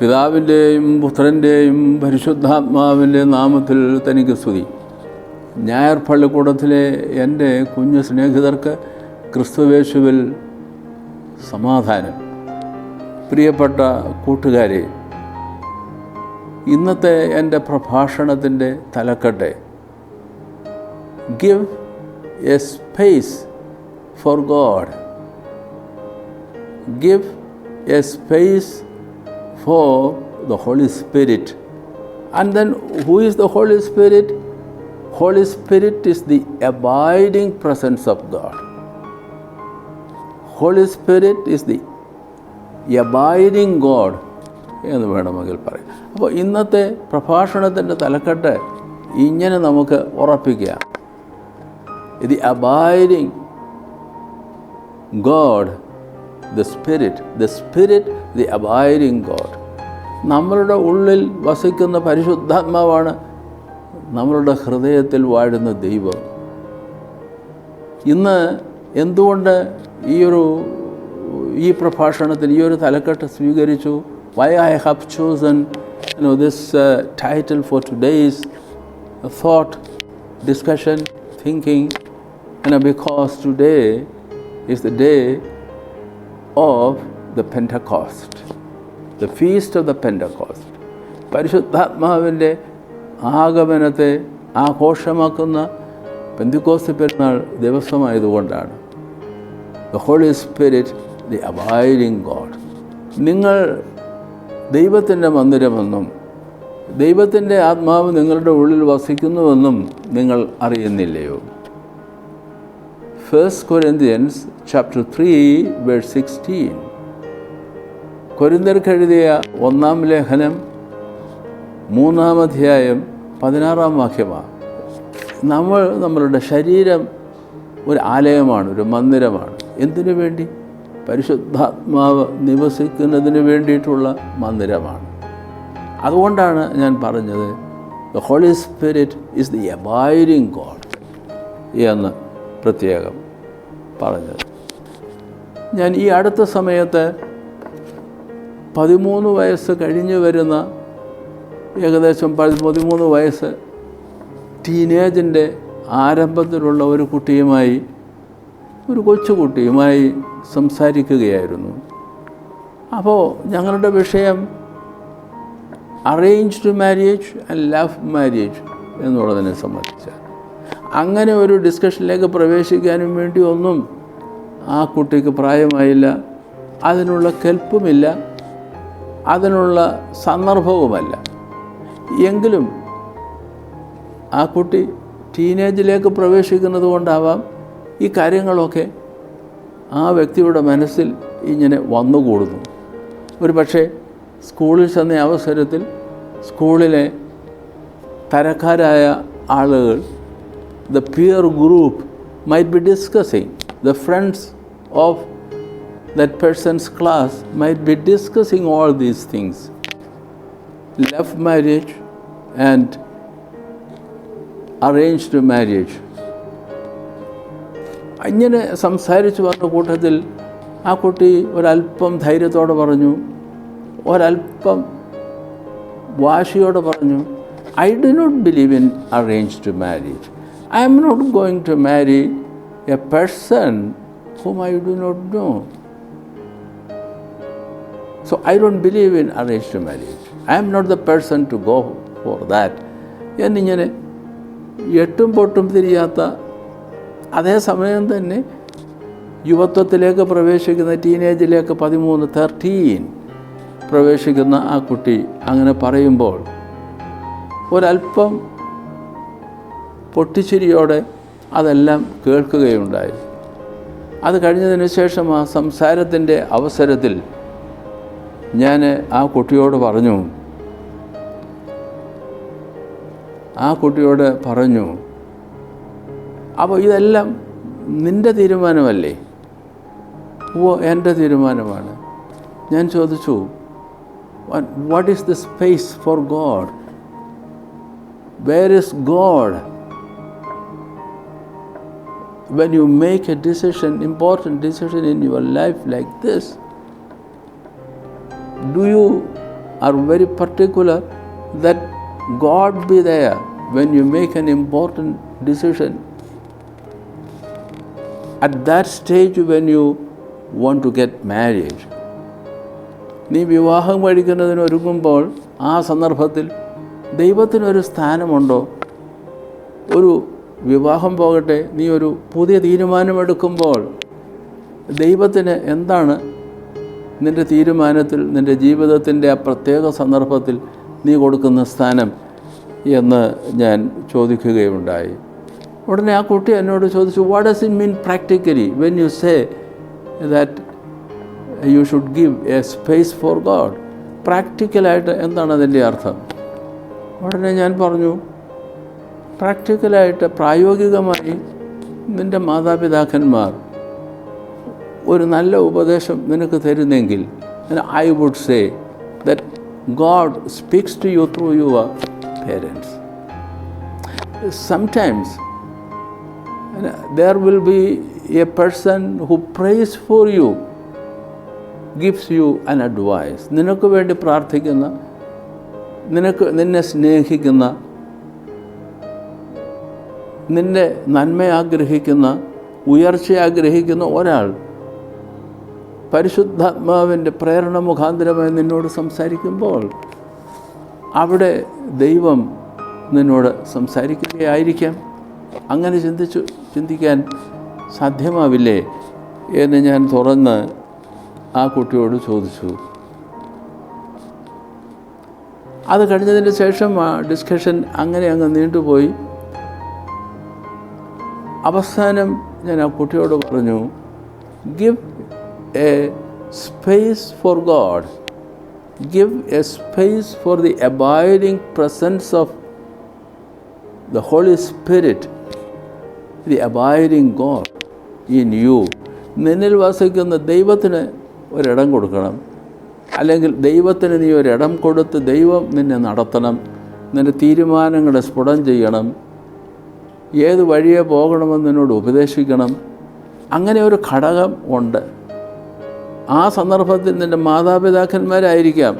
പിതാവിൻ്റെയും പുത്രൻ്റെയും പരിശുദ്ധാത്മാവിൻ്റെ നാമത്തിൽ തനിക്ക് സ്തുതി. ഞായർ പള്ളിക്കൂടത്തിലെ എൻ്റെ കുഞ്ഞു സ്നേഹിതർക്ക് ക്രിസ്തുവേശുവിൽ സമാധാനം. പ്രിയപ്പെട്ട കൂട്ടുകാരെ, ഇന്നത്തെ എൻ്റെ പ്രഭാഷണത്തിൻ്റെ തലക്കെട്ട് give a space for God. Give a space for the Holy Spirit. And then who is the Holy Spirit? Holy Spirit is the abiding presence of God. Holy Spirit is the abiding God എന്ന് വേണമെങ്കിൽ പറയാം. അപ്പോൾ ഇന്നത്തെ പ്രഭാഷണത്തിൻ്റെ തലക്കെട്ട് ഇങ്ങനെ നമുക്ക് ഉറപ്പിക്കാം: the abiding God, the Spirit, the abiding God. നമ്മളുടെ ഉള്ളിൽ വസിക്കുന്ന പരിശുദ്ധാത്മാവാണ് നമ്മളുടെ ഹൃദയത്തിൽ വാഴുന്ന ദൈവം. ഇന്ന് എന്തുകൊണ്ട് ഈ പ്രഭാഷണത്തിൽ ഈ ഒരു തലക്കെട്ട് സ്വീകരിച്ചു? Why I have chosen this title for today's thought, discussion, thinking, because today is the day of the Pentecost, the feast of the Pentecost. പരിശുദ്ധാത്മാവിൻ്റെ ആഗമനത്തെ ആഘോഷമാക്കുന്ന പെന്തക്കോസ്ത് പെരുന്നാൾ ദിവസമായതുകൊണ്ടാണ്. The Holy Spirit, the abiding God. നിങ്ങൾ ദൈവത്തിൻ്റെ മന്ദിരമെന്നും ദൈവത്തിൻ്റെ ആത്മാവ് നിങ്ങളുടെ ഉള്ളിൽ വസിക്കുന്നുവെന്നും നിങ്ങൾ അറിയുന്നില്ലയോ? 1 Corinthians chapter 3 verse 16. കൊരിന്ത്യർക്ക് എഴുതിയ 1-ാം ലേഖനം 3-ാം അധ്യായം 16-ാം വാക്യമാണ്. നമ്മളുടെ ശരീരം ഒരു ആലയമാണ്, ഒരു മന്ദിരമാണ്. എന്തിനു വേണ്ടി? പരിശുദ്ധാത്മാവ് നിവസിക്കുന്നതിന് വേണ്ടിയിട്ടുള്ള മന്ദിരമാണ്. അതുകൊണ്ടാണ് ഞാൻ പറഞ്ഞത് The Holy Spirit is the abiding God എന്ന് പ്രത്യേകം പറഞ്ഞത്. ഞാൻ ഈ അടുത്ത സമയത്ത് 13 വയസ്സ് കഴിഞ്ഞു വരുന്ന, ഏകദേശം 13 വയസ്സ് ടീനേജിൻ്റെ ആരംഭത്തിലുള്ള ഒരു കൊച്ചുകുട്ടിയുമായി സംസാരിക്കുകയായിരുന്നു. അപ്പോൾ ഞങ്ങളുടെ വിഷയം arranged marriage and love marriage എന്നുള്ളതിനെ സംബന്ധിച്ച്. അങ്ങനെ ഒരു ഡിസ്കഷനിലേക്ക് പ്രവേശിക്കാനും വേണ്ടി ഒന്നും ആ കുട്ടിക്ക് പ്രായമായില്ല, അതിനുള്ള കെൽപ്പുമില്ല, അതിനുള്ള സന്ദർഭവുമല്ല. എങ്കിലും ആ കുട്ടി ടീനേജിലേക്ക് പ്രവേശിക്കുന്നത് കൊണ്ടാവാം ഈ കാര്യങ്ങളൊക്കെ ആ വ്യക്തിയുടെ മനസ്സിൽ ഇങ്ങനെ വന്നുകൂടുന്നു. ഒരു പക്ഷേ സ്കൂളിൽ ചെന്ന അവസരത്തിൽ സ്കൂളിലെ തരക്കാരായ ആളുകൾ, the peer group might be discussing, the friends of that person's class might be discussing all these things, love marriage and arranged marriage. അങ്ങനെ സംസാരിച്ചു വന്ന കൂട്ടത്തിൽ ആ കുട്ടി ഒരല്പം ധൈര്യത്തോടെ പറഞ്ഞു, ഒരല്പം വാശിയോടെ പറഞ്ഞു, I do not believe in arranged marriage. I am not going to marry a person whom I do not know. So I don't believe in arranged marriage. I am not the person to go for that. എന്നിങ്ങനെ എട്ടും പൊട്ടും തിരിയാത്ത, അതേസമയം തന്നെ യുവത്വത്തിലേക്ക് പ്രവേശിക്കുന്ന, ടീനേജിലേക്ക് 13 പ്രവേശിക്കുന്ന ആ കുട്ടി അങ്ങനെ പറയുമ്പോൾ ഒരല്പം പൊട്ടിച്ചിരിയോടെ അതെല്ലാം കേൾക്കുകയുണ്ടായി. അത് കഴിഞ്ഞതിന് ശേഷം ആ സംസാരത്തിൻ്റെ അവസരത്തിൽ ഞാൻ ആ കുട്ടിയോട് പറഞ്ഞു, അപ്പോൾ ഇതെല്ലാം നിൻ്റെ തീരുമാനമല്ലേ? ഓ, എൻ്റെ തീരുമാനമാണ്. ഞാൻ ചോദിച്ചു, what is the space for God? Where is God? when you make a decision, important decision in your life like this, do you are very particular that God be there when you make an important decision. At that stage when you want to get married, നീ വിവാഹം കഴിക്കുന്നതിന് ഒരുങ്ങുമ്പോൾ ആ സന്ദർഭത്തിൽ ദൈവത്തിനൊരു സ്ഥാനമുണ്ടോ? ഒരു വിവാഹം പോകട്ടെ, നീ ഒരു പുതിയ തീരുമാനമെടുക്കുമ്പോൾ ദൈവത്തിന് എന്താണ് നിൻ്റെ തീരുമാനത്തിൽ, നിൻ്റെ ജീവിതത്തിൻ്റെ ആ പ്രത്യേക സന്ദർഭത്തിൽ നീ കൊടുക്കുന്ന സ്ഥാനം എന്ന് ഞാൻ ചോദിക്കുകയുണ്ടായി. ഉടനെ ആ കുട്ടി എന്നോട് ചോദിച്ചു, what does it mean practically when you say that you should give a space for God? പ്രാക്ടിക്കലായിട്ട് എന്താണ് അതിൻ്റെ അർത്ഥം? ഉടനെ ഞാൻ പറഞ്ഞു, പ്രാക്ടിക്കലായിട്ട് പ്രായോഗികമായി നിൻ്റെ മാതാപിതാക്കന്മാർ ഒരു നല്ല ഉപദേശം നിനക്ക് തരുന്നെങ്കിൽ, I would say that God speaks to you through your parents. Sometimes there will be a person who prays for you, gives you an advice. നിനക്ക് വേണ്ടി പ്രാർത്ഥിക്കുന്ന, നിന്നെ സ്നേഹിക്കുന്ന, നിന്റെ നന്മ ആഗ്രഹിക്കുന്ന, ഉയർച്ച ആഗ്രഹിക്കുന്ന ഒരാൾ പരിശുദ്ധാത്മാവിൻ്റെ പ്രേരണ മുഖാന്തരമായി നിന്നോട് സംസാരിക്കുമ്പോൾ അവിടെ ദൈവം നിന്നോട് സംസാരിക്കുകയായിരിക്കാം. അങ്ങനെ ചിന്തിക്കാൻ സാധ്യമാവില്ലേ എന്ന് ഞാൻ തുറന്ന് ആ കുട്ടിയോട് ചോദിച്ചു. അത് കഴിഞ്ഞതിന് ശേഷം ആ ഡിസ്കഷൻ അങ്ങനെ അങ്ങ് നീണ്ടുപോയി. അവസാനം ഞാൻ ആ കുട്ടിയോട് പറഞ്ഞു, give a space for God, give a space for the abiding presence of the Holy Spirit, the abiding God in you. നിന്നിൽ വസിക്കുന്ന ദൈവത്തിന് ഒരിടം കൊടുക്കണം, അല്ലെങ്കിൽ ദൈവത്തിന് നീ ഒരിടം കൊടുത്ത് ദൈവം നിന്നെ നടത്തണം, നിൻ്റെ തീരുമാനങ്ങളെ സ്ഫുടം ചെയ്യണം, ഏത് വഴിയെ പോകണമെന്ന് നിന്നോട് ഉപദേശിക്കണം. അങ്ങനെ ഒരു ഘടകം ഉണ്ട്. ആ സന്ദർഭത്തിൽ നിൻ്റെ മാതാപിതാക്കന്മാരായിരിക്കാം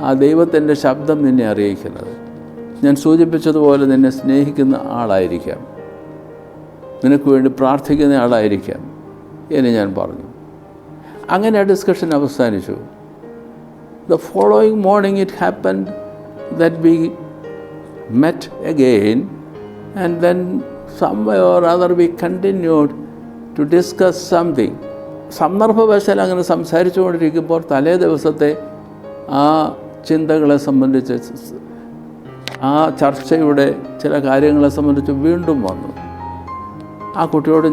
ആ ദൈവത്തിൻ്റെ ശബ്ദം നിന്നെ അറിയിക്കുന്നത്. ഞാൻ സൂചിപ്പിച്ചതുപോലെ നിന്നെ സ്നേഹിക്കുന്ന ആളായിരിക്കാം, നിനക്ക് വേണ്ടി പ്രാർത്ഥിക്കുന്ന ആളായിരിക്കാം എന്ന് ഞാൻ പറഞ്ഞു. അങ്ങനെ ആ ഡിസ്കഷൻ അവസാനിച്ചു. The following morning it happened that we met again, and then some way or other we continued to discuss something. സന്ദർഭവശാൽ അങ്ങനെ സംസാരിച്ചു കൊണ്ടിരിക്കുമ്പോൾ തലേ ദിവസത്തെ ആ ചിന്തകളെ സംബന്ധിച്ച്, ആ ചർച്ചയുടെ ചില കാര്യങ്ങളെ സംബന്ധിച്ച് വീണ്ടും വന്നു. ആ കുട്ടിയോട്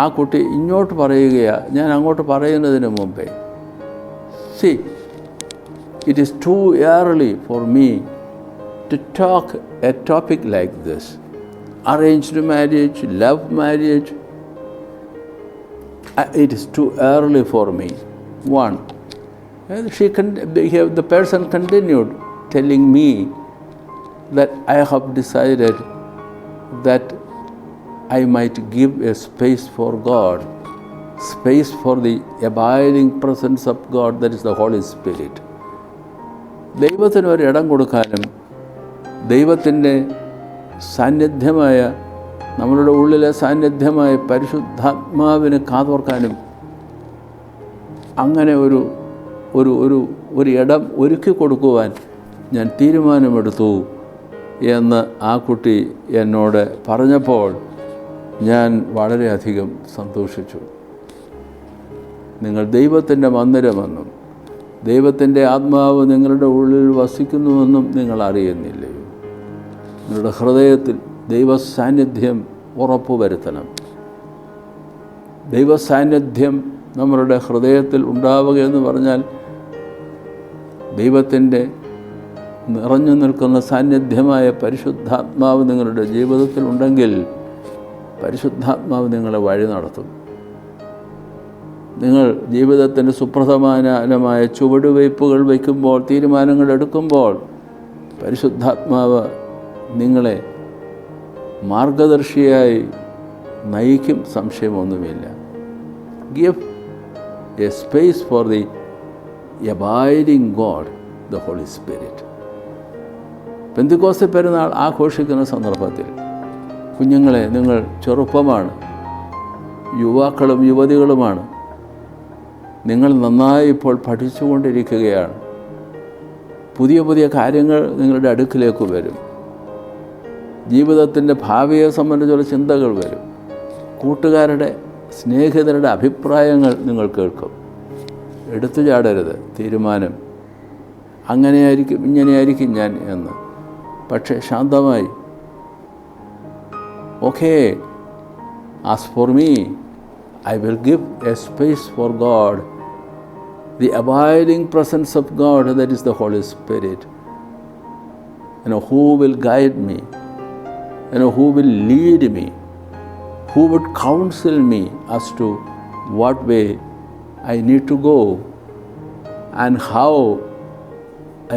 ആ കുട്ടി ഇങ്ങോട്ട് പറയുകയാണ്, ഞാൻ അങ്ങോട്ട് പറയുന്നതിന് മുമ്പേ, see, it is too early for me to talk a topic like this. Arranged marriage, love marriage, it is too early for me. One, the person continued telling me that I have decided that I might give a space for God, space for the abiding presence of God, that is the Holy Spirit. ദൈവത്തിന് ഒരു ഇടം കൊടുക്കാനും ദൈവത്തിൻ്റെ സാന്നിധ്യമായ, നമ്മളുടെ ഉള്ളിലെ സാന്നിധ്യമായ പരിശുദ്ധാത്മാവിന് കാതോർക്കാനും അങ്ങനെ ഒരു ഇടം ഒരുക്കി കൊടുക്കുവാൻ ഞാൻ തീരുമാനമെടുത്തു എന്ന് ആ കുട്ടി എന്നോട് പറഞ്ഞപ്പോൾ ഞാൻ വളരെയധികം സന്തോഷിച്ചു. നിങ്ങൾ ദൈവത്തിൻ്റെ മന്ദിരമെന്നും ദൈവത്തിൻ്റെ ആത്മാവ് നിങ്ങളുടെ ഉള്ളിൽ വസിക്കുന്നുവെന്നും നിങ്ങൾ അറിയുന്നില്ലയോ? നിങ്ങളുടെ ഹൃദയത്തിൽ ദൈവസാന്നിധ്യം ഉറപ്പുവരുത്തണം. ദൈവസാന്നിധ്യം നമ്മളുടെ ഹൃദയത്തിൽ ഉണ്ടാവുക എന്ന് പറഞ്ഞാൽ ദൈവത്തിൻ്റെ നിറഞ്ഞു നിൽക്കുന്ന സാന്നിധ്യമായ പരിശുദ്ധാത്മാവ് നിങ്ങളുടെ ജീവിതത്തിൽ ഉണ്ടെങ്കിൽ പരിശുദ്ധാത്മാവ് നിങ്ങളെ വഴി നടത്തും. നിങ്ങൾ ജീവിതത്തിൻ്റെ സുപ്രധാനമായ ചുവടുവയ്പ്പുകൾ വയ്ക്കുമ്പോൾ, തീരുമാനങ്ങൾ എടുക്കുമ്പോൾ പരിശുദ്ധാത്മാവ് നിങ്ങളെ മാർഗദർശിയായി നയിക്കും, സംശയമൊന്നുമില്ല. Give a space for the abiding God the Holy Spirit. Pentecost പെരുന്നാൾ ആഘോഷിക്കുന്ന സന്ദർഭത്തിൽ കുഞ്ഞുങ്ങളെ, നിങ്ങൾ ചെറുപ്പമാണ്, യുവാക്കളും യുവതികളുമാണ്, നിങ്ങൾ നന്നായി ഇപ്പോൾ പഠിച്ചുകൊണ്ടിരിക്കുകയാണ്. പുതിയ പുതിയ കാര്യങ്ങൾ നിങ്ങളുടെ അടുക്കിലേക്ക് വരും. ജീവിതത്തിൻ്റെ ഭാവിയെ സംബന്ധിച്ചുള്ള ചിന്തകൾ വരും. കൂട്ടുകാരുടെ, സ്നേഹിതരുടെ അഭിപ്രായങ്ങൾ നിങ്ങൾ കേൾക്കും. എടുത്തു ചാടരുത് തീരുമാനം, അങ്ങനെയായിരിക്കും ഇങ്ങനെയായിരിക്കും ഞാൻ എന്ന്. പക്ഷേ ശാന്തമായി, okay, as for me, I will give a space for God, the abiding presence of God, that is the Holy Spirit, who will guide me, who will lead me, who would counsel me as to what way I need to go and how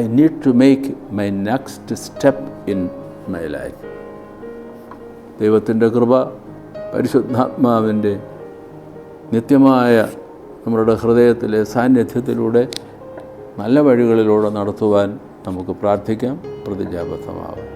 I need to make my next step in my life. ദൈവത്തിൻ്റെ കൃപ, പരിശുദ്ധാത്മാവിൻ്റെ നിത്യമായ നമ്മുടെ ഹൃദയത്തിലെ സാന്നിധ്യത്തിലൂടെ നല്ല വഴികളിലൂടെ നടത്തുവാൻ നമുക്ക് പ്രാർത്ഥിക്കാം, പ്രതിജ്ഞാബദ്ധമാവാം.